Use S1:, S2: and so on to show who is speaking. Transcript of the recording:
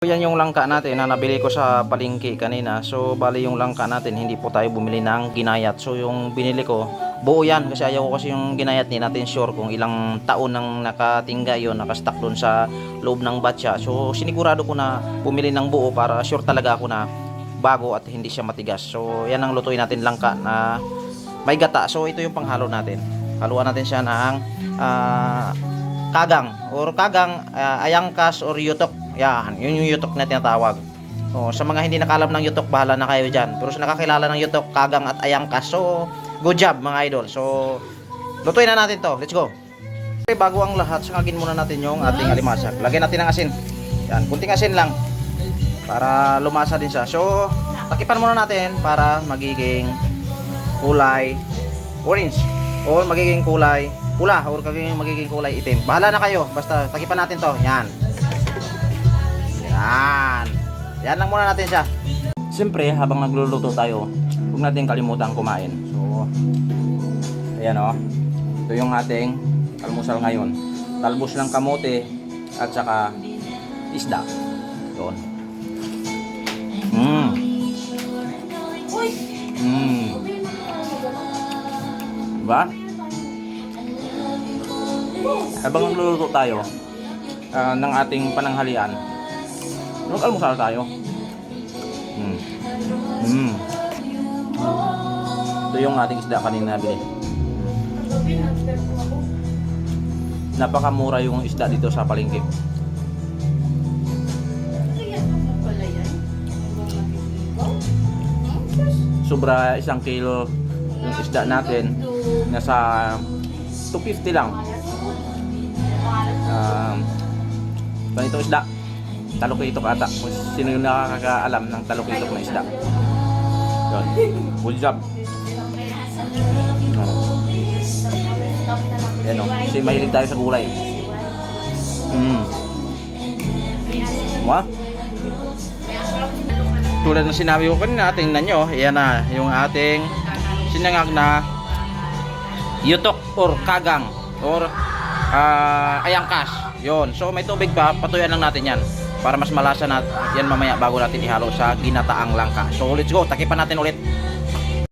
S1: Yan yung langka natin na nabili ko sa palengke kanina. So bali yung langka natin, hindi po tayo bumili ng ginayat. So yung binili ko, buo yan. Kasi ayaw ko kasi yung ginayat, ni natin sure kung ilang taon nang nakatingga yon, nakastock doon sa loob ng batya. So sinigurado ko na bumili ng buo para sure talaga ako na bago at hindi siya matigas. So yan ang lutuin natin, langka na may gata. So ito yung panghalo natin. Haluan natin siya ng kagang ayangkas or yutok. Yan, yun yung yutok na tinatawag. Sa mga hindi nakalam ng yutok, bahala na kayo dyan. Pero sa nakakilala ng yutok, kagang at ayangkas, so good job mga idol. So lutuin na natin to. Let's go. Okay, bago ang lahat, sangagin muna natin yung ating alimasag. Lagyan natin ng asin. Yan, kunting asin lang para lumasa din siya. So takipan muna natin para magiging kulay orange or magiging kulay pula or magiging kulay itim. Bahala na kayo, basta takipan natin to. Yan. Yan lang muna natin siya. Siyempre, habang nagluluto tayo, huwag natin kalimutan kumain. So, ayan o. Ito yung ating almusal ngayon. Talbos ng kamote at saka isda. Doon. Diba? Habang nagluluto tayo ng ating pananghalian, mag-almusal tayo. Ito yung ating isda kanina nabili. Napakamura yung isda dito sa palengke. Sobra 1 kilo yung isda natin. Nasa 250 lang. Ganito isda. Talukitok ata. Sino yung nakakaalam ng talukitok na isda? Yun. Good job. Yan o. Kasi mahilig tayo sa gulay. Tulad ng sinabi ko kanina, tingnan nyo. Yan na. Yung ating sinangag na yutok or kagang or ayangkas. Yun. So may tubig pa. Patuyan lang natin yan para mas malasa na yan mamaya bago natin ihalo sa ginataang langka. So let's go, takipan natin ulit.